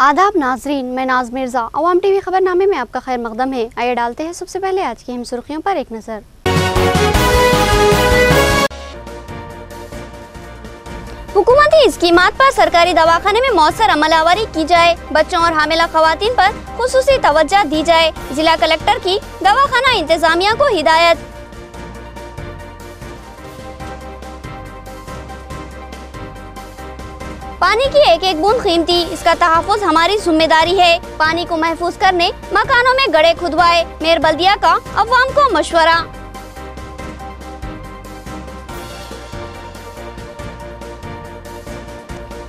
आदाब नाजरीन, मैं नाज मिर्जा। अवाम टीवी खबरनामे में आपका खैर मकदम है। आइए डालते हैं सबसे पहले आज की अहम सुर्खियों पर एक नजर। हुकूमती स्कीमात पर सरकारी दवाखाने में मौसर अमलावरी की जाए, बच्चों और हामिला खवातीन पर खुसूसी तवज्जो दी जाए। जिला कलेक्टर की दवाखाना इंतजामिया को हिदायत। पानी की एक एक बूंद कीमती, इसका तहफ़्फ़ुज़ हमारी जिम्मेदारी है। पानी को महफूज करने मकानों में गड्ढे खुदवाए, मेयर बल्दिया का अवाम को मशवरा।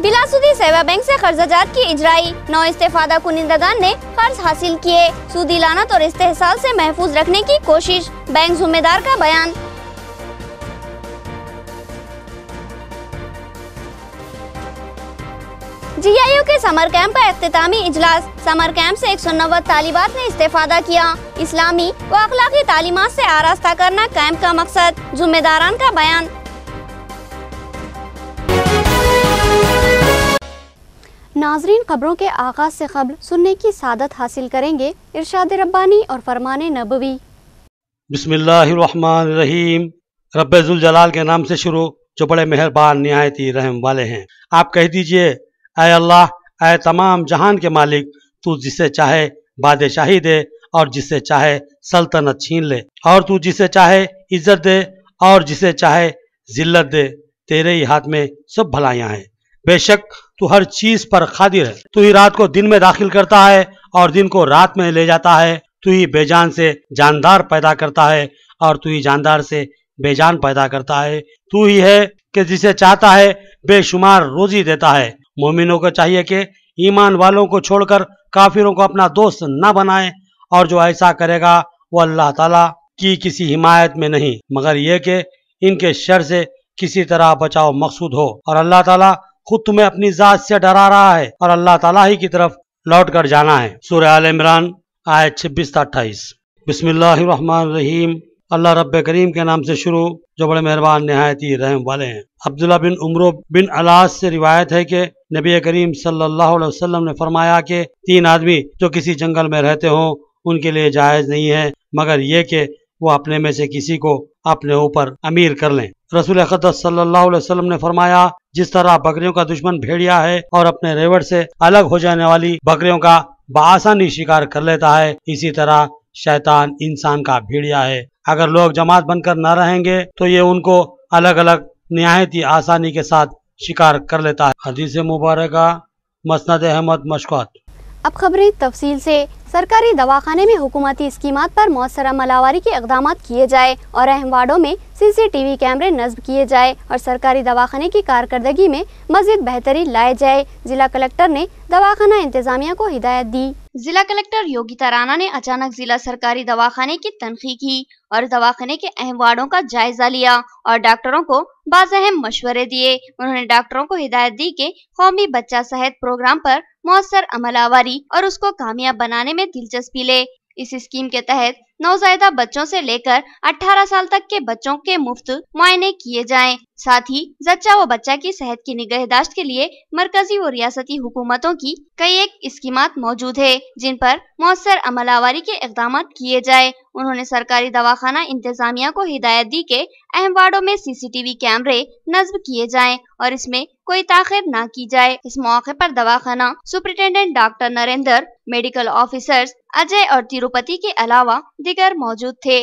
बिलासुदी सेवा बैंक से कर्जजात की इजराई, 9 इस्तेफादा कुनिंदगान ने कर्ज हासिल किए। सूदी लानत और इस्तेहसाल से महफूज रखने की कोशिश, बैंक जिम्मेदार का बयान। GIU के समर कैंप का इख्तितामी इजलास, समर कैंप से 190 तालिबात ने इस्तेफादा किया। इस्लामी व अखलाकी तालीमात से आरास्ता करना कैंप का मकसद, जिम्मेदारान का बयान। नाजरीन, खबरों के आगाज से कब्ल सुनने की सादत हासिल करेंगे इरशाद रब्बानी और फरमाने नबवी। बिस्मिल्लाहिर्रहमानिर्रहीम। रब्बे जुल जलाल के नाम से शुरू, जो बड़े मेहरबान निहायत ही रहम वाले हैं। आप कह दीजिए, ऐ अल्लाह, ऐ तमाम जहान के मालिक, तू जिसे चाहे बादशाही दे और जिसे चाहे सल्तनत छीन ले, और तू जिसे चाहे इज्जत दे और जिसे चाहे जिल्लत दे। तेरे ही हाथ में सब भलाइयाँ हैं। बेशक तू हर चीज पर कादिर है। तू ही रात को दिन में दाखिल करता है और दिन को रात में ले जाता है। तू ही बेजान से जानदार पैदा करता है और तू ही जानदार से बेजान पैदा करता है। तू ही है कि जिसे चाहता है बेशुमार रोजी देता है। मोमिनों को चाहिए कि ईमान वालों को छोड़कर काफिरों को अपना दोस्त न बनाए, और जो ऐसा करेगा वो अल्लाह ताला की किसी हिमायत में नहीं, मगर ये कि इनके शर से किसी तरह बचाव मकसूद हो। और अल्लाह ताला खुद तुम्हें अपनी जात से डरा रहा है और अल्लाह ताला ही की तरफ लौट कर जाना है। सूरह आल इमरान आयत 26-28। बिस्मिल्लाहिर्रहमानिर्रहीम। अल्लाह रब्बे करीम के नाम से शुरू, जो बड़े मेहरबान निहायत ही रहम वाले हैं। अब्दुल्लाह बिन उमरो बिन अलास से रिवायत है कि नबी करीम सल्लल्लाहु अलैहि वसल्लम ने फरमाया कि 3 आदमी जो किसी जंगल में रहते हों, उनके लिए जायज नहीं है मगर ये कि वो अपने में से किसी को अपने ऊपर अमीर कर लें। रसूल अक़दस सल्लल्लाहु अलैहि वसल्लम ने फरमाया, जिस तरह बकरियों का दुश्मन भेड़िया है और अपने रेवड़ से अलग हो जाने वाली बकरियों का बआसानी शिकार कर लेता है, इसी तरह शैतान इंसान का भेड़िया है। अगर लोग जमात बनकर न रहेंगे तो ये उनको अलग अलग निहायत ही आसानी के साथ शिकार कर लेता है। हदीस मुबारका मसनद अहमद मशकात। अब खबरें तफसील से। सरकारी दवाखाने में हुकूमती स्कीमात पर मौसर अमलावरी के इक़दामात किए जाए और अहम वार्डों में CCTV कैमरे नस्ब किए जाए और सरकारी दवाखाने की कारकर्दगी में मज़ीद बेहतरी लाए जाए। जिला कलेक्टर ने दवाखाना इंतजामिया को हिदायत दी। जिला कलेक्टर योगिता राणा ने अचानक जिला सरकारी दवाखाने की तनखी की और दवाखाने के अहम वार्डों का जायजा लिया और डॉक्टरों को बाज़अहम मशवरे दिए। उन्होंने डॉक्टरों को हिदायत दी कि कौमी बच्चा सेहत प्रोग्राम पर मौसर अमलावरी और उसको कामयाब बनाने में दिलचस्पी ले। इस स्कीम के तहत नवजायदा बच्चों से लेकर 18 साल तक के बच्चों के मुफ्त मुआयने किए जाएं। साथ ही जच्चा व बच्चा की सेहत की निगहदाश्त के लिए मरकजी व रियासती हुकूमतों की कई एक स्कीमात मौजूद है, जिन पर मौसर अमलावरी के इक़दामात किए जाए। उन्होंने सरकारी दवाखाना इंतजामिया को हिदायत दी कि अहम वार्डों में CCTV कैमरे नस्ब किए जाएं और इसमें कोई ताख़ीर न की जाए। इस मौके पर दवाखाना superintendent doctor Narendra, medical officers Ajay और तिरुपति के अलावा दिगर मौजूद थे।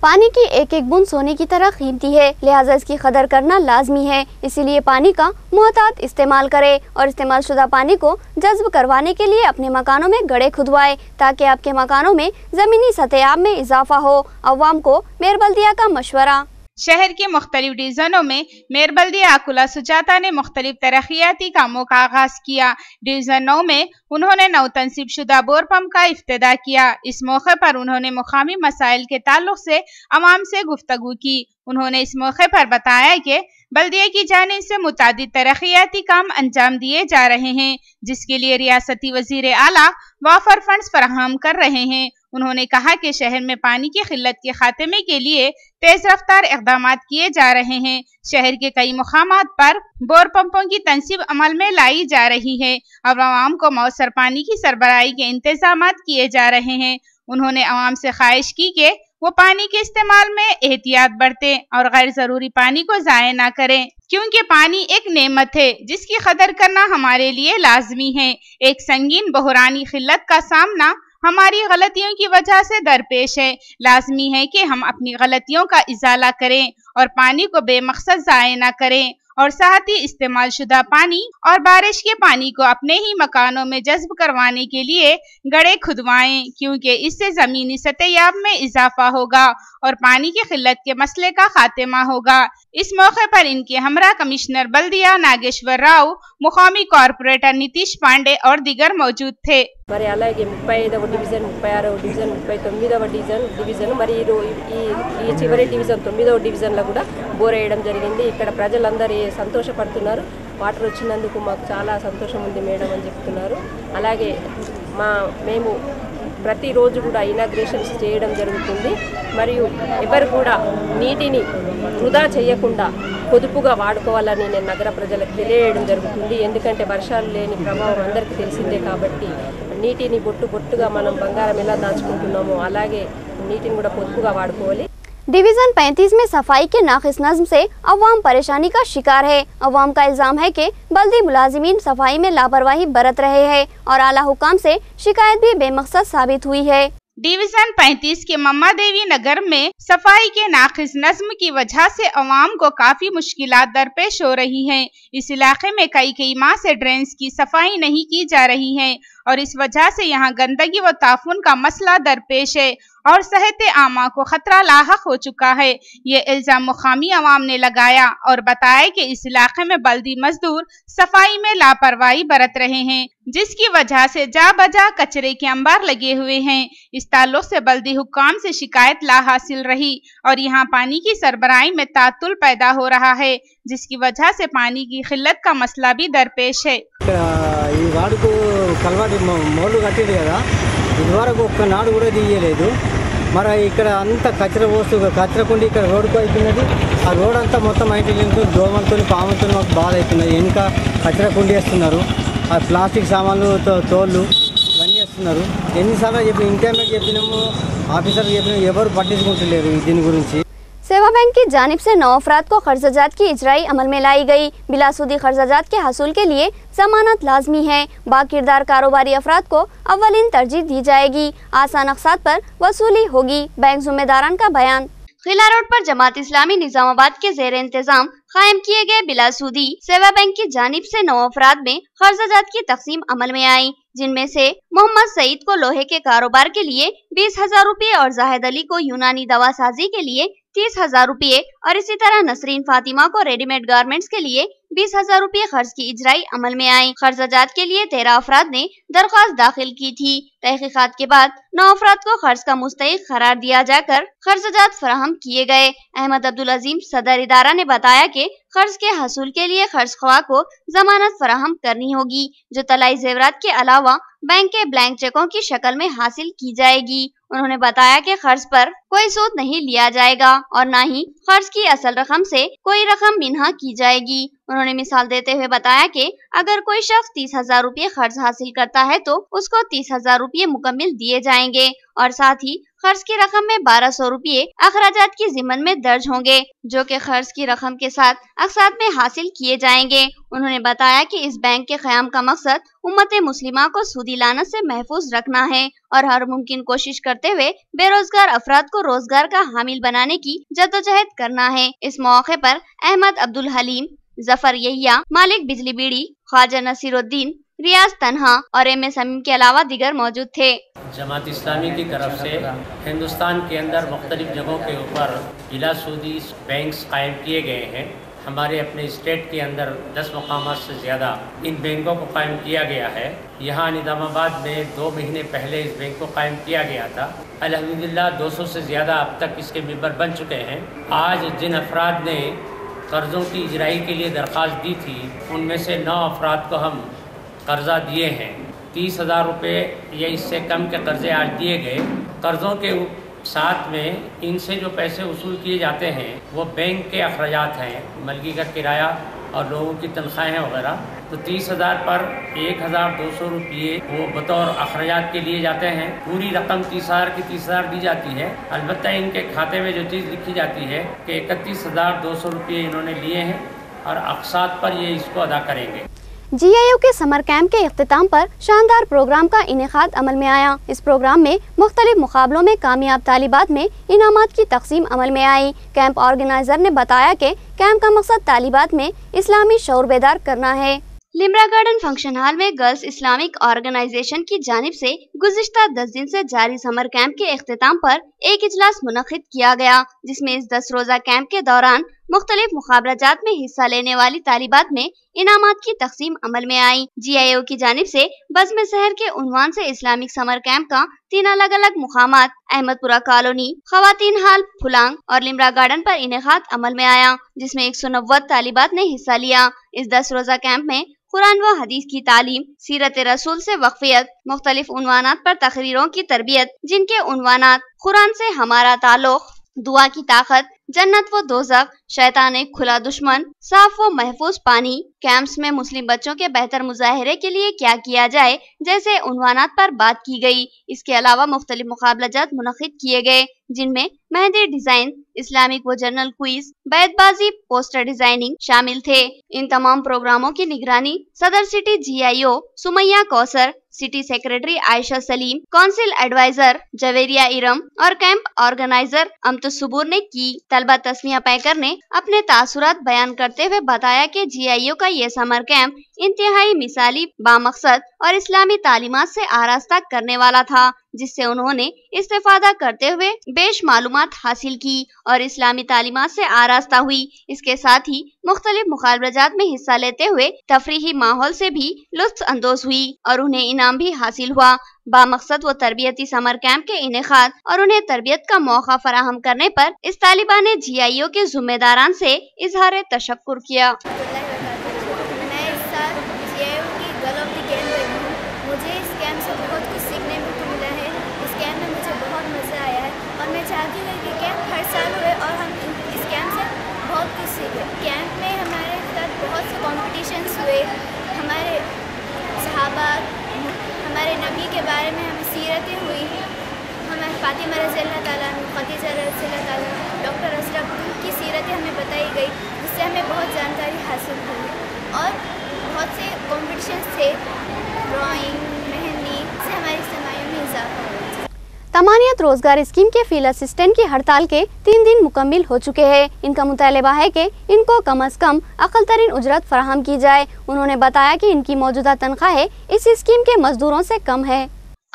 पानी की एक एक बूंद सोने की तरह कीमती है, लिहाजा इसकी कदर करना लाजमी है। इसीलिए पानी का मुहतात इस्तेमाल करें और इस्तेमाल शुदा पानी को जज्ब करवाने के लिए अपने मकानों में गड्ढे खुदवाएं ताकि आपके मकानों में ज़मीनी सतह में इजाफा हो। अवाम को मेयर बल्दिया का मशवरा। शहर के मुख्तलिफ डिवीजनों में मेयर बल्दिया आकुला सुजाता ने मुख्तलिफ तरक्याती कामों का आगाज किया। डिवीजन 9 में उन्होंने नव तनसीब शुदा बोर पंप का इफ्तिदा किया। इस मौके पर उन्होंने मुकामी मसाइल के ताल्लुक से अवाम से गुफ्तगू की। उन्होंने इस मौके पर बताया कि बल्दिया की जानिब से मुतादिद तरक्याती काम अंजाम दिए जा रहे हैं, जिसके लिए रियासती वजीर आला वाफर फंड्स फराहम कर रहे हैं। انہوں نے کہا کہ شہر میں پانی کی قلت کے خاتمے کے لیے تیز رفتار اقدامات کیے جا رہے ہیں۔ شہر کے کئی مقامات پر بور پمپوں کی تنصیب عمل میں لائی جا رہی ہے اور عوام کو مؤثر پانی کی سربراہی کے انتظامات کیے جا رہے ہیں۔ انہوں نے عوام سے خواہش کی کہ وہ پانی کے استعمال میں احتیاط برتیں اور غیر ضروری پانی کو ضائع نہ کریں، کیونکہ پانی ایک نعمت ہے جس کی قدر کرنا ہمارے لیے لازمی ہے۔ ایک سنگین بحرانی قلت کا سامنا ہماری غلطیوں کی وجہ سے درپیش ہے۔ لازمی ہے کہ ہم اپنی غلطیوں کا ازالہ کریں اور پانی کو بے مقصد ضائع نہ کریں، اور ساتھ ہی استعمال شدہ پانی اور بارش کے پانی کو اپنے ہی مکانوں میں جذب کروانے کے لیے گڑھے کھدوائیں، کیونکہ اس سے زمینی سطح آب میں اضافہ ہوگا اور پانی کی قلت کے مسئلے کا خاتمہ ہوگا۔ اس موقع پر ان کے ہمراہ کمشنر بلدیہ ناگیشور راؤ، مقامی کارپوریٹر نتیش پانڈے اور دیگر موجود تھے۔ మరి అలాగే 35వ డివిజన్ 36వ డివిజన్ 39వ డివిజన్ మరి ఈ చివరి డివిజన్ 9వ డివిజన్లో కూడా బోర్ వేయడం జరిగింది। ఇక్కడ ప్రజలందరూ సంతోషపడుతున్నారు। వాటర్ వచ్చినందుకు మాకు చాలా సంతోషం ఉంది మేడం అని చెప్తున్నారు। అలాగే మేము ప్రతిరోజు కూడా ఇనాగ్రేషన్స్ చేయడం జరుగుతుంది మరియు ఎవరు కూడా నీటిని వృధా చేయకుండా పొదుపుగా వాడుకోవాలని నేను నగర ప్రజలకు తెలియజేయడం జరుగుతుంది। ఎందుకంటే వర్షాలు లేని ప్రభావం అందరికీ తెలిసిందే కాబట్టి నీటిని బొట్టుగా మనం బంగారం ఎలా దాచుకుంటున్నామో అలాగే నీటిని కూడా పొదుపుగా వాడుకోవాలి। डिवीज़न 35 में सफाई के नाक़िस नज़्म से अवाम परेशानी का शिकार है। अवाम का इल्ज़ाम है कि बल्दी मुलाजिमीन सफाई में लापरवाही बरत रहे हैं और आला हुकाम से शिकायत भी बेमकसद साबित हुई है। डिवीज़न 35 के मम्मा देवी नगर में सफाई के नाक़िस नज़्म की वजह से अवाम को काफ़ी मुश्किलात दरपेश हो रही हैं। इस इलाके में कई माह से ड्रेन्स की सफाई नहीं की जा रही है और इस वजह से यहाँ गंदगी व ताफुन का मसला दरपेश है और सेहत आमा को खतरा लाहक हो चुका है। ये इल्ज़ाम मुकामी अवाम ने लगाया और बताया कि इस इलाके में बल्दी मजदूर सफाई में लापरवाही बरत रहे हैं, जिसकी वजह से जा बजा कचरे के अंबार लगे हुए हैं। इस ताल्लुक से बल्दी हुक्काम से शिकायत ला हासिल रही और यहाँ पानी की सरबराही में तातुल पैदा हो रहा है, जिसकी वजह से पानी की किल्लत का मसला भी दरपेश है। ఈ వాడుకు కల్వాటి మోళ్ళు కట్టింది కదా, ఇదివరకు ఒక్కనాడు కూడా తీయలేదు। మరి ఇక్కడ అంతా కచర కచరకుండి ఇక్కడ రోడ్డుకు అవుతున్నది। ఆ రోడ్ అంతా మొత్తం ఐటీలతో దోమలతో పాములతో మాకు బాధ అవుతున్నది। వెనుక కచరకుండి వేస్తున్నారు, ఆ ప్లాస్టిక్ సామాన్లు తోళ్ళు ఇవన్నీ వేస్తున్నారు। ఎన్నిసార్లు చెప్పిన ఇంటర్నెట్ చెప్పినాము, ఆఫీసర్కి చెప్పినాము, ఎవరు పట్టించుకుంటలేరు దీని గురించి। सेवा बैंक की जानिब से 9 अफराद को कर्जाजात की इजराई अमल में लाई गई। बिलासूदी कर्जाजात के हसूल के लिए जमानत लाजमी है। बाकिरदार कारोबारी अफराद को अव्वलीन तरजीह दी जाएगी। आसान अक़सात पर वसूली होगी। बैंक ज़िम्मेदारान का बयान। खिला रोड पर जमात इस्लामी निजामाबाद के ज़ेर इंतजाम कायम किए गए बिलासूदी सेवा बैंक की जानिब से 9 अफराद में कर्जाजात की तकसीम अमल में आई, जिनमें से मोहम्मद सईद को लोहे के कारोबार के लिए 20,000 रुपये और जाहिद अली को यूनानी दवा साजी के लिए 30,000 रुपये और इसी तरह नसरीन फातिमा को रेडीमेड गारमेंट्स के लिए 20,000 रुपये खर्च की इजराई अमल में आई। कर्जाजात के लिए 13 अफराद ने दरख्वास्त दाखिल की थी। तहकीकात के बाद 9 अफराद को खर्च का मुस्तहिक करार दिया जाकर कर्जाजात फराहम किए गए। अहमद अब्दुल अजीम सदर इदारा ने बताया कि कर्ज के हसूल के लिए खर्च ख्वाह को जमानत फराहम करनी होगी, जो तलाई जेवरात के अलावा बैंक के ब्लैंक चेकों की शक्ल में हासिल की जाएगी। उन्होंने बताया कि कर्ज पर कोई सूद नहीं लिया जाएगा और न ही कर्ज की असल रकम से कोई रकम मिन्हा की जाएगी। उन्होंने मिसाल देते हुए बताया कि अगर कोई शख्स 30,000 रुपये कर्ज हासिल करता है तो उसको 30,000 रुपये मुकम्मिल दिए जाएंगे और साथ ही कर्ज की रकम में 1200 रुपये अखराजात की जिम्मन में दर्ज होंगे, जो कि कर्ज की रकम के साथ अक़सात में हासिल किए जाएंगे। उन्होंने बताया कि इस बैंक के क़याम का मकसद उम्मत मुस्लिमा को सूदी लानत से महफूज रखना है और हर मुमकिन कोशिश करते हुए बेरोजगार अफराद को रोजगार का हामिल बनाने की जद्दोजहद करना है। इस मौके पर अहमद अब्दुल हलीम, जफर यहिया, मालिक बिजली बीड़ी, ख्वाजा नसीरुद्दीन, रियाज तन्हा और एम समीम के अलावा दिगर मौजूद थे। जमात इस्लामी की तरफ से हिंदुस्तान के अंदर मुख्तलिफ जगहों के ऊपर बिलासूदी बैंक्स कायम किए गए हैं। हमारे अपने स्टेट के अंदर 10 मकामात से ज़्यादा इन बैंकों को कायम किया गया है। यहाँ निज़ामाबाद में 2 महीने पहले इस बैंक को कायम किया गया था। अल्हम्दुलिल्लाह 200 से ज़्यादा अब तक इसके मेंबर बन चुके हैं। आज जिन अफराद ने कर्ज़ों की इजराई के लिए दरख्वास्त दी थी, उनमें से 9 अफराद को हम कर्जा दिए हैं। 30,000 रुपये या इससे कम के कर्जे आज दिए गए कर्ज़ों के साथ में इनसे जो पैसे वसूल किए जाते हैं वो बैंक के अखराजात हैं, मलगी का किराया और लोगों की तनख्वाहें वगैरह। तो 30,000 पर 1,200 रुपये वो बतौर अखराजात के लिए जाते हैं। पूरी रकम 30,000 की 30,000 दी जाती है। अलबत्ता इनके खाते में जो चीज़ लिखी जाती है कि 31,200 रुपये इन्होंने लिए हैं और अक़सात पर ये इसको अदा करेंगे। GIO के समर कैंप के इख्तिताम पर शानदार प्रोग्राम का इनेकाद अमल में आया। इस प्रोग्राम में मुख्तलिफ मुकाबलों में कामयाब तालिबात में इनामात की तकसीम अमल में आई। कैंप ऑर्गेनाइजर ने बताया कि कैंप का मकसद तालिबात में इस्लामी शऊर बेदार करना है। लिम्रा गार्डन फंक्शन हॉल में गर्ल्स इस्लामिक ऑर्गेनाइजेशन की जानिब से गुज़िश्ता 10 दिन से जारी समर कैंप के इख्तिताम पर एक इजलास मुनक़िद किया गया, जिसमें इस 10 रोज़ा कैंप के दौरान मुख्तलिफ मुकाबलाजात में हिस्सा लेने वाली तालिबात में इनामात की तकसीम अमल में आई। GIO की जानिब से बज़्म शहर के उन्वान से इस्लामिक समर कैंप का 3 अलग अलग मुकामात अहमदपुरा कॉलोनी, खवातीन हाल फुलांग और लिम्रा गार्डन पर इनेकाद अमल में आया, जिसमें 190 तालिबात ने हिस्सा लिया। इस 10 रोज़ा कैंप में कुरान व हदीस की तालीम, सीरत रसूल से वक्फियत, मुख्तलिफ उन्वानात पर तकरीरों की तरबियत, जिनके उन्वानात कुरान से हमारा ताल्लुक, दुआ की ताकत, जन्नत व दोज़ख, शैतान एक खुला दुश्मन, साफ व महफूज पानी, कैंप्स में मुस्लिम बच्चों के बेहतर मुजाहरे के लिए क्या किया जाए जैसे उन्वानात पर बात की गई। इसके अलावा मुख्तलिफ मुकाबलाजात मुनक़िद किए गए, जिनमें मेहंदी डिजाइन, इस्लामिक व जनरल क्विज, बैतबाजी, पोस्टर डिजाइनिंग शामिल थे। इन तमाम प्रोग्रामों की निगरानी सदर city GIO Sumaiya Kausar, city secretary Ayesha Saleem, council adviser Javeria Iram और कैंप ऑर्गेनाइजर अमतुस सुबूर ने की। तलबा तस्मिया पैकर ने अपने तासुरात बयान करते हुए बताया कि GIO का ये समर कैंप इंतहाई मिसाली, बामकसद और इस्लामी तालीमात से आरास्ता करने वाला था, जिससे उन्होंने इस्तेफादा करते हुए बेश मालूमात हासिल की और इस्लामी तालीमात से आरास्ता हुई। इसके साथ ही मुख्तलिफ मुकाबलाजात में हिस्सा लेते हुए तफरीही माहौल से भी लुत्फ अंदोज हुई और उन्हें इनाम भी हासिल हुआ। बामकसद व तरबियती समर कैंप के इनेकाद और उन्हें तरबियत का मौका फराहम करने पर इस तालिबा ने GIO के जिम्मेदारान से इजहार तशक्कुर किया। मुझे इस कैंप से बहुत कुछ सीखने को मिला है। इस कैंप में मुझे बहुत मज़ा आया है और मैं चाहती हूँ कि कैंप हर साल हुए और हम इस कैंप से बहुत कुछ सीखें। कैंप में हमारे साथ बहुत से कॉम्पिटिशन्स हुए, हमारे सहाबा, हमारे नबी के बारे में हमें सीरतें हुई, हमें फातिमा रज़ी अल्लाह ताला, खदीजा रज़ी अल्लाह ताला, डॉक्टर अशरफ की सीरतें हमें बताई गई, जिससे हमें बहुत जानकारी हासिल हुई। और बहुत से कॉम्पिटिशन्स थे, ड्राइंग, मेहंदी, से हमारी समायों में इजाफा हुआ। तमानियत रोजगार स्कीम के फील्ड असिस्टेंट की हड़ताल के 3 दिन मुकम्मिल हो चुके हैं। इनका मुतालबा है कि इनको कम अज कम अक़ल तरीन उजरत फराहम की जाए। उन्होंने बताया कि इनकी मौजूदा तनख्वाहें इस स्कीम के मजदूरों से कम है।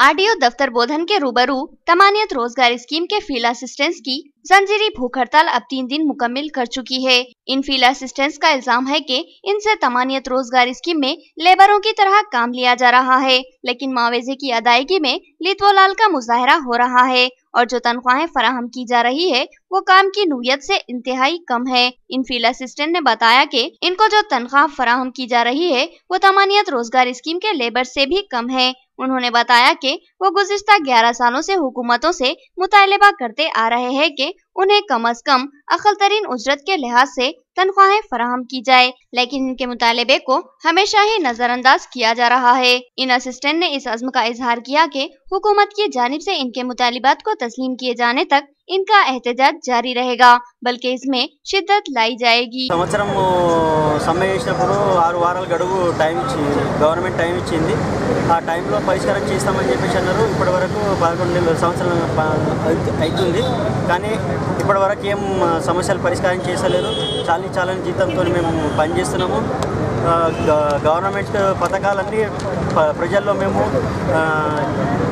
RDO दफ्तर बोधन के रूबरू तमानियत रोजगार स्कीम के फील्ड असिस्टेंट्स की जंजीरी भूख हड़ताल अब 3 दिन मुकम्मिल कर चुकी है। इन फील्ड असिस्टेंट्स का इल्जाम है कि इनसे तमानियत रोजगार स्कीम में लेबरों की तरह काम लिया जा रहा है, लेकिन मुआवजे की अदायगी में लितवलाल का मुजाहरा हो रहा है और जो तनख्वाहें फराहम की जा रही है वो काम की नूयत से इंतहाई कम है। इन फील्ड असिस्टेंट ने बताया कि इनको जो तनख्वाह फराहम की जा रही है वो तमानियत रोजगार स्कीम के लेबर से भी कम है। उन्होंने बताया कि वो गुज़िश्ता 11 सालों से हुकूमतों से मुतालबा करते आ रहे हैं कि उन्हें कम अज कम अक़ल तरीन उजरत के लिहाज से तनख्वाहें फराहम की जाए, लेकिन इनके मुतालबे को हमेशा ही नजरअंदाज किया जा रहा है। इन असिस्टेंट ने इस अज़्म का इजहार किया कि हुकूमत की जानिब से इनके मुतालिबात को तस्लीम किए जाने तक इनका एहतजाज जारी रहेगा, बल्कि इसमें शिद्दत लाई जाएगी। సంవత్సరం సమ్మె చేసినప్పుడు 6 వారాల గడువు టైం గవర్నమెంట్ టైం ఇచ్చింది। ఆ టైంలో పరిష్కారం చేస్తామని చెప్పేసి అన్నారు। ఇప్పటివరకు 11 సంవత్సరాలు అవుతుంది, కానీ ఇప్పటివరకు ఏం సమస్యలు పరిష్కారం చేసలేరు। చాలని జీతంతో మేము పనిచేస్తున్నాము। గవర్నమెంట్ పథకాలన్నీ ప్రజల్లో మేము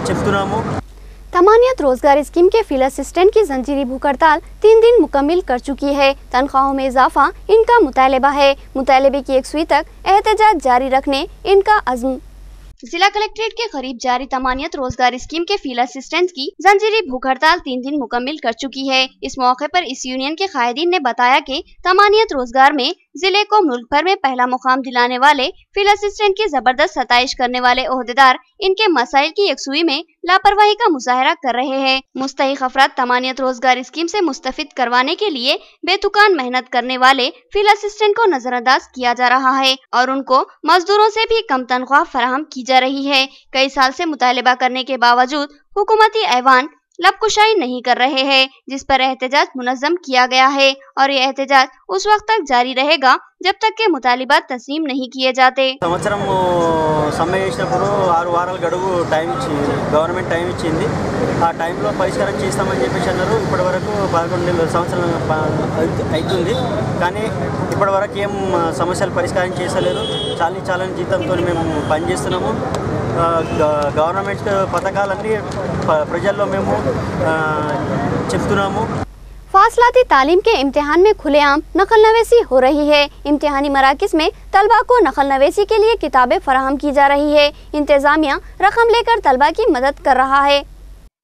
చెప్తున్నాము। तमानियत रोजगार स्कीम के फील्ड असिस्टेंट की जंजीरी भूख हड़ताल 3 दिन मुकम्मिल कर चुकी है। तनख्वाहों में इजाफा इनका मुतालबा है। मुतालबे की 1 सुई तक एहतजाज जारी रखने इनका अज़्म। जिला कलेक्ट्रेट के करीब जारी तमानियत रोजगार स्कीम के फील्ड असिस्टेंट की जंजीरी भूख हड़ताल 3 दिन मुकम्मिल कर चुकी है। इस मौके पर इस यूनियन के कायदीन ने बताया कि तमानियत रोजगार में जिले को मुल्क भर में पहला मुकाम दिलाने वाले फील्ड असिस्टेंट की जबरदस्त सताइश करने वाले ओहदेदार इनके मसाइल की यकसुई में लापरवाही का मुजाहरा कर रहे हैं। मुस्तहिक अफराद तमानियत रोजगार स्कीम से मुस्तफिद करवाने के लिए बेतुकान मेहनत करने वाले फील्ड असिस्टेंट को नजरअंदाज किया जा रहा है और उनको मजदूरों से भी कम तनख्वाह फराहम की जा रही है। कई साल से मुतालिबा करने के बावजूद हुकूमती ऐवान लबकुशाई नहीं कर रहे हैं, जिस पर एहतजाज मुनज़्ज़म किया गया है और ये एहतजाज उस वक्त तक जारी रहेगा जब तक के मुतालिबात तस्लीम नहीं किए जाते। సంవత్సరం సమ్మె చేసినప్పుడు 6 వారాల గడువు గవర్నమెంట్ టైం ఇచ్చింది। ఆ టైంలో పరిష్కారం చేస్తామని చెప్పేసి అన్నారు। ఇప్పటి వరకు 11 సంవత్సరాలు అవుతుంది, కానీ ఇప్పటి వరకు ఏం సమస్యలు పరిష్కారం చేసలేరు। చాలని జీతంతో మేము పనిచేస్తున్నాము। గవర్నమెంట్ పథకాలన్నీ ప్రజల్లో మేము చెప్తున్నాము। फासलाती तालीम के इम्तिहान में खुलेआम नकल नवेसी हो रही है। इम्तिहानी मराकिज़ में तलबा को नकल नवेसी के लिए किताबें फराहम की जा रही है। इंतजामिया रकम लेकर तलबा की मदद कर रहा है।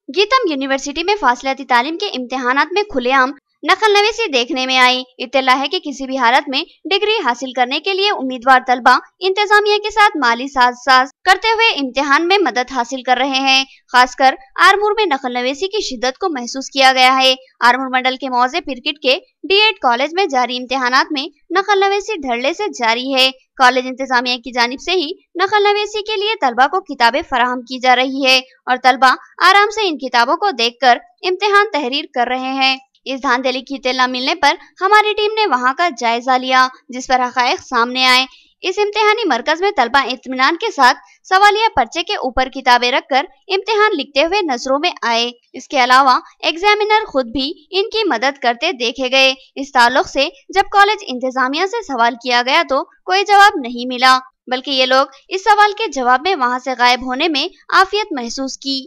गीतम यूनिवर्सिटी में फासलाती तालीम के इम्तिहानात में खुलेआम नकल नवेसी देखने में आई। इत्तला है कि किसी भी हालत में डिग्री हासिल करने के लिए उम्मीदवार तलबा इंतजामिया के साथ माली साज करते हुए इम्तिहान में मदद हासिल कर रहे हैं। खासकर आरमूर में नकल नवेसी की शिद्दत को महसूस किया गया है। आरमूर मंडल के मौजे पिरकिट के D.Ed कॉलेज में जारी इम्तिहानात में नकल नवेसी धड़ल्ले से जारी है। कॉलेज इंतजामिया की जानिब से ही नकल नवेसी के लिए तलबा को किताबें फराहम की जा रही है और तलबा आराम से इन किताबों को देखकर इम्तिहान तहरीर कर रहे हैं। इस धांधली की इत्तला मिलने पर हमारी टीम ने वहां का जायजा लिया, जिस पर हकायक सामने आए। इस इम्तिहानी मरकज में तलबा इत्मीनान के साथ सवालिया पर्चे के ऊपर किताबें रखकर इम्तिहान लिखते हुए नजरों में आए। इसके अलावा एग्जामिनर खुद भी इनकी मदद करते देखे गए। इस ताल्लुक से जब कॉलेज इंतजामिया से सवाल किया गया तो कोई जवाब नहीं मिला, बल्कि ये लोग इस सवाल के जवाब में वहाँ से गायब होने में आफियत महसूस की।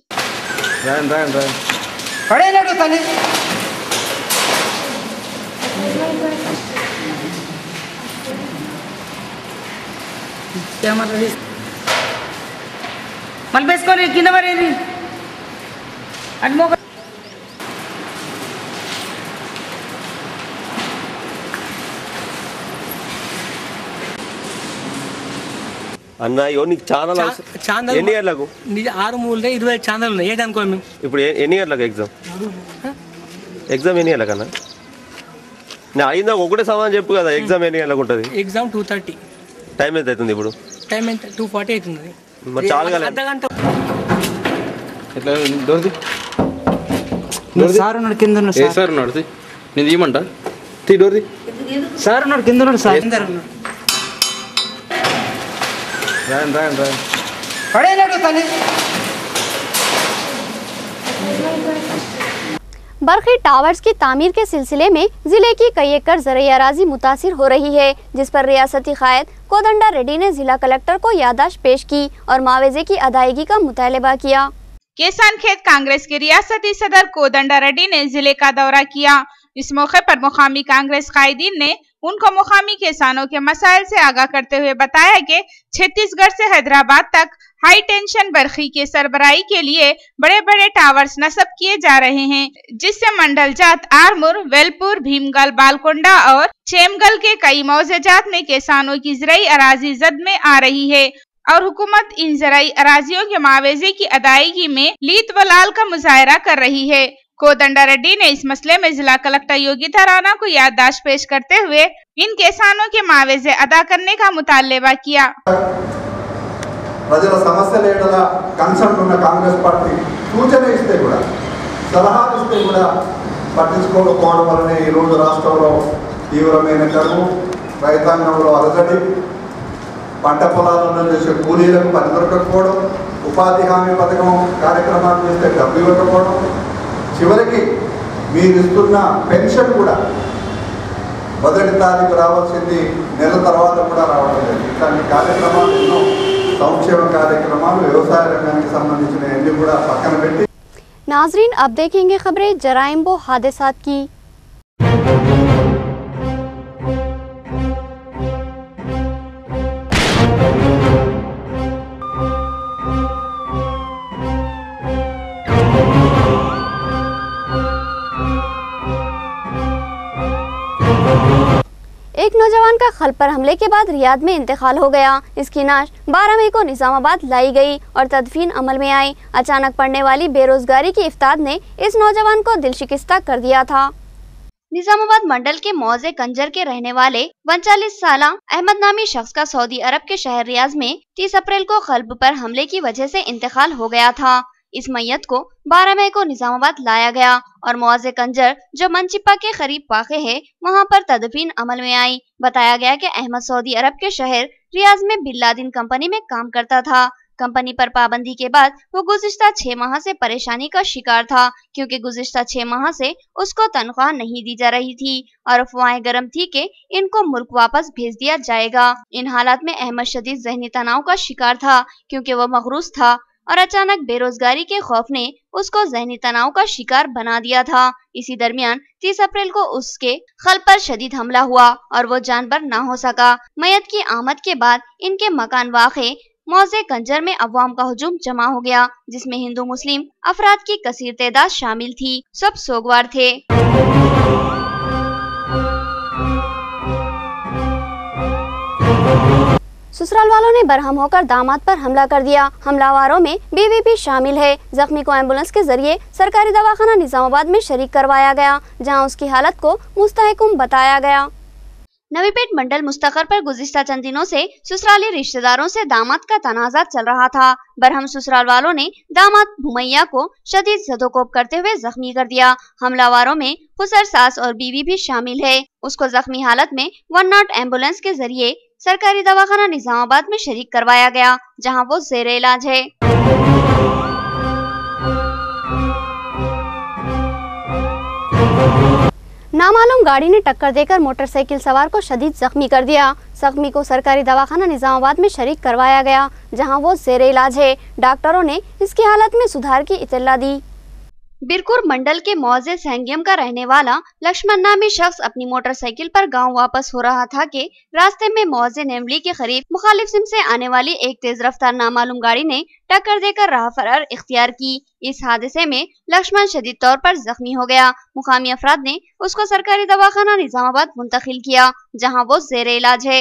మల్పేసుకొని కింద పడేది అడ్మోక అన్న అయ్యో నీకు ఛానల్ ఎన్ని గంటలకు? 6 మూలే 20 ఛానల్ ఉన్నాయి ఏంటి అనుకో మేము ఇప్పుడు ఎన్ని గంటలకు ఎగ్జామ్ ఎన్ని గంటలకు అన్న? నేను అయిందా ఒకటే సమాధానం చెప్పు కదా, ఎగ్జామ్ ఎన్ని గంటలకు ఉంటుంది? ఎగ్జామ్ 2:30. టైం ఎంత అవుతుంది ఇప్పుడు? టైం ఎంత 2:40 అవుతుంది. మరి చాలా కాలే అర్ధ గంట ఎట్లా దొరిది సార్ ఉన్నాడు కింద ఉన్నాడు సార్ ఉన్నాడు నేను తీయమంట తీ డోర్ది సార్ ఉన్నాడు కింద ఉన్నాడు సార్ రాను పడేనాడు తల్లి बरखी टावर्स की तामीर के सिलसिले में जिले की कई एकड़ ज़राई अराजी मुतासिर हो रही है, जिस पर रियासती कायद कोदंडा रेड्डी ने जिला कलेक्टर को याददाश्त पेश की और मुआवजे की अदायगी का मुतालबा किया। किसान खेत कांग्रेस के रियासती सदर कोदंडा रेड्डी ने जिले का दौरा किया। इस मौके पर मुकामी कांग्रेस कायदीन ने उनको मुकामी किसानों के मसाइल से आगाह करते हुए बताया कि छत्तीसगढ़ से हैदराबाद तक हाई टेंशन बरखी के सरबराही के लिए बड़े बड़े टावर्स नस्ब किए जा रहे हैं, जिससे मंडल जात आरमूर, वेलपुर, भीमगल, बालकोंडा और चेमगल के कई मौजेजात में किसानों की ज़राई अराजी जद में आ रही है और हुकूमत इन ज़राई अराजियों के मुआवजे की अदायगी में लीत व लाल का मुजाहरा कर रही है। कोदंडा रेड्डी ने इस मसले में जिला कलेक्टर योगिता राणा को याददाश्त पेश करते हुए इन किसानों के मुआवजे अदा करने का मुतालबा किया। ప్రజల సమస్యల ఏడల కన్సర్న్ ఉన్న కాంగ్రెస్ పార్టీ సూచన ఇస్తే కూడా సలహాలు ఇస్తే కూడా పట్టించుకోకపోవడం వల్లనే ఈరోజు రాష్ట్రంలో తీవ్రమైన కరువు, రైతాంగంలో అలజడి, పంట పొలాలలో చేసే కూలీలకు పని దొరకకపోవడం, ఉపాధి హామీ పథకం కార్యక్రమాలు చేస్తే డబ్బు ఇవ్వకపోవడం, చివరికి మీరు ఇస్తున్న పెన్షన్ కూడా మొదటి తారీఖు రావాల్సింది నెల తర్వాత కూడా రావడం లేదు। ఇట్లాంటి కార్యక్రమాలు ఎన్నో సంక్షేమ కార్యక్రమాలు వ్యవసాయ రంగానికి సంబంధించిన అన్ని కూడా పక్కన పెట్టి नाजरीन अब देखेंगे खबरें जराइम व हादसात की। एक नौजवान का खल पर हमले के बाद रियाद में इंतकाल हो गया। इसकी नाश 12 मई को निजामाबाद लाई गई और तदफीन अमल में आई। अचानक पड़ने वाली बेरोजगारी की इफ्ताद ने इस नौजवान को दिलशिकस्ता कर दिया था। निजामाबाद मंडल के मौजे कंजर के रहने वाले 39 साला अहमद नामी शख्स का सऊदी अरब के शहर रियाज में 30 अप्रैल को कल्ब पर हमले की वजह से इंतकाल हो गया था। इस मैयत को 12 मई को निजामाबाद लाया गया और मौजे कंजर जो मनचिप्पा के करीब वाक़े है वहां पर तदफीन अमल में आई। बताया गया कि अहमद सऊदी अरब के शहर रियाज में बिन लादेन कंपनी में काम करता था। कंपनी पर पाबंदी के बाद वो गुज़िश्ता 6 माह से परेशानी का शिकार था, क्योंकि गुज़िश्ता 6 माह से उसको तनख्वाह नहीं दी जा रही थी और अफवाहें गर्म थी कि इनको मुल्क वापस भेज दिया जाएगा। इन हालात में अहमद शदीद ज़हनी तनाव का शिकार था, क्योंकि वो मगरूज था और अचानक बेरोजगारी के खौफ ने उसको ज़हनी तनाव का शिकार बना दिया था। इसी दरमियान 30 अप्रैल को उसके खल पर शदीद हमला हुआ और वो जानबर ना हो सका। मैयत की आमद के बाद इनके मकान वाक़े मौजे कंजर में अवाम का हुजूम जमा हो गया, जिसमें हिंदू मुस्लिम अफराद की कसीर तादाद शामिल थी। सब सोगवार थे। ससुराल वालों ने बरहम होकर दामाद पर हमला कर दिया। हमलावारों में बीवी भी शामिल है। जख्मी को एम्बुलेंस के जरिए सरकारी दवाखाना निजामाबाद में शरीक करवाया गया, जहां उसकी हालत को मुस्तहकम बताया गया। नवीपेट मंडल मुस्तकर पर गुज़िश्ता चंद दिनों से ससुराली रिश्तेदारों से दामाद का तनाज़ा चल रहा था। बरहम ससुराल वालों ने दामाद भुमैया को शदीद ज़दोकोब करते हुए जख्मी कर दिया। हमलावारों में खुसर सास और बीवी भी शामिल है। उसको जख्मी हालत में 1-0 एम्बुलेंस के जरिए सरकारी दवाखाना निजामाबाद में शरीक करवाया गया, जहां वो ज़ेरे इलाज है। नामालूम गाड़ी ने टक्कर देकर मोटरसाइकिल सवार को शदीद जख्मी कर दिया। जख्मी को सरकारी दवाखाना निजामाबाद में शरीक करवाया गया, जहां वो ज़ेरे इलाज है। डॉक्टरों ने इसकी हालत में सुधार की इत्तला दी। बिरकुर मंडल के मौजे सेंगियम का रहने वाला लक्ष्मण नामी शख्स अपनी मोटरसाइकिल पर गांव वापस हो रहा था कि रास्ते में मौजे नेमली के करीब मुखालिफ सिम से आने वाली एक तेज रफ्तार नामालूम गाड़ी ने टक्कर देकर राह फरार इख्तियार की। इस हादसे में लक्ष्मण शदीद तौर पर जख्मी हो गया। मुकामी अफराद ने उसको सरकारी दवाखाना निजामाबाद मुंतकिल किया, जहाँ वो ज़ेरे इलाज है।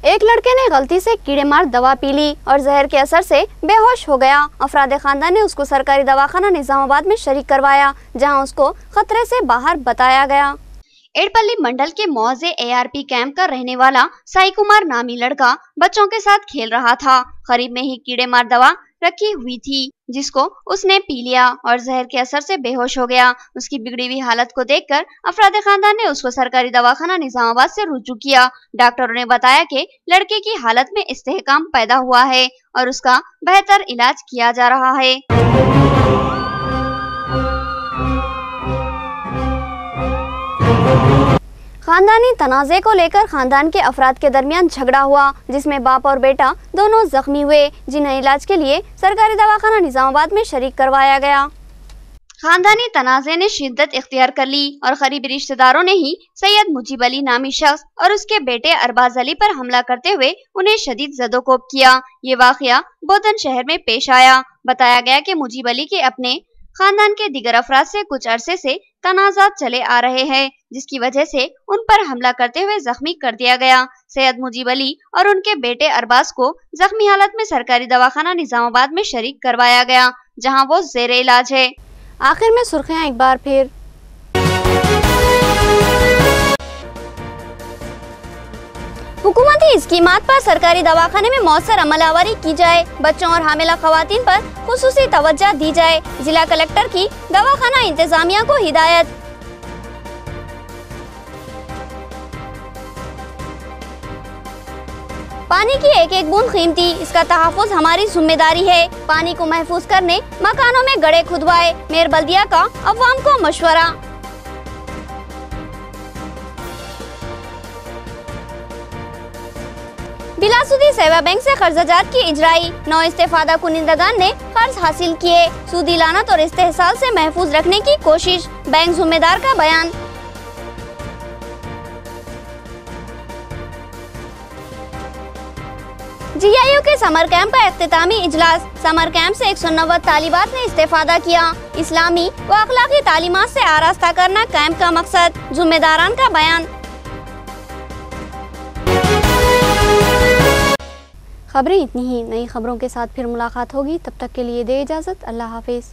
एक लड़के ने गलती से कीड़े मार दवा पी ली और जहर के असर से बेहोश हो गया। अफराद खानदान ने उसको सरकारी दवाखाना निजामाबाद में शरीक करवाया, जहां उसको खतरे से बाहर बताया गया। एड़पल्ली मंडल के मौजे ARP कैंप का रहने वाला साई कुमार नामी लड़का बच्चों के साथ खेल रहा था। करीब में ही कीड़े मार दवा रखी हुई थी, जिसको उसने पी लिया और जहर के असर से बेहोश हो गया। उसकी बिगड़ी हुई हालत को देखकर अफराद खानदान ने उसको सरकारी दवाखाना निजामाबाद से रुजू किया। डॉक्टरों ने बताया कि लड़के की हालत में इस्तेहकाम पैदा हुआ है और उसका बेहतर इलाज किया जा रहा है। खानदानी तनाज़े को लेकर खानदान के अफराद के दरमियान झगड़ा हुआ, जिसमें बाप और बेटा दोनों जख्मी हुए, जिन्हें इलाज के लिए सरकारी दवाखाना निजामाबाद में शरीक करवाया गया। खानदानी तनाज़े ने शिद्दत इख्तियार कर ली और करीबी रिश्तेदारों ने ही सैयद मुजीब अली नामी शख्स और उसके बेटे अरबाज अली पर हमला करते हुए उन्हें शदीद ज़दोकोब किया। ये वाक़या बोधन शहर में पेश आया। बताया गया कि मुजीब अली के अपने खानदान के दीगर अफराद से कुछ अरसे से तनाज़ात चले आ रहे हैं, जिसकी वजह से उन पर हमला करते हुए जख्मी कर दिया गया। सैयद मुजीब अली और उनके बेटे अरबाज को जख्मी हालत में सरकारी दवाखाना निजामाबाद में शरीक करवाया गया, जहां वो ज़ेरे इलाज है। आखिर में सुर्खियां एक बार फिर। हुकूमती स्कीमात पर सरकारी दवाखाने में मौसर अमलावरी की जाए। बच्चों और हामिला खवातीन पर खुसूसी तवज्जो दी जाए। जिला कलेक्टर की दवाखाना इंतजामिया को हिदायत। पानी की एक एक बूंद कीमती, इसका तहफ़्फ़ुज़ हमारी जिम्मेदारी है। पानी को महफूज करने मकानों में गड्ढे खुदवाए। मेयर बल्दिया का अवाम को मशवरा। बिलासुदी सेवा बैंक से कर्जदार की इजराई। 9 इस्तेफादा कुनिंदगान ने कर्ज हासिल किए। सूदी लानत और इस्तेहसाल से महफूज रखने की कोशिश, बैंक जिम्मेदार का बयान। GIU के समर कैंप का इख्तितामी इजलास। समर कैंप से 190 तालिबात ने इस्तेफादा किया। इस्लामी व अखलाकी तालीमात से आरास्ता करना कैंप का मकसद। जिम्मेदारान का बयान। खबरें इतनी ही। नई खबरों के साथ फिर मुलाकात होगी, तब तक के लिए दे इजाजत। अल्लाह हाफिज।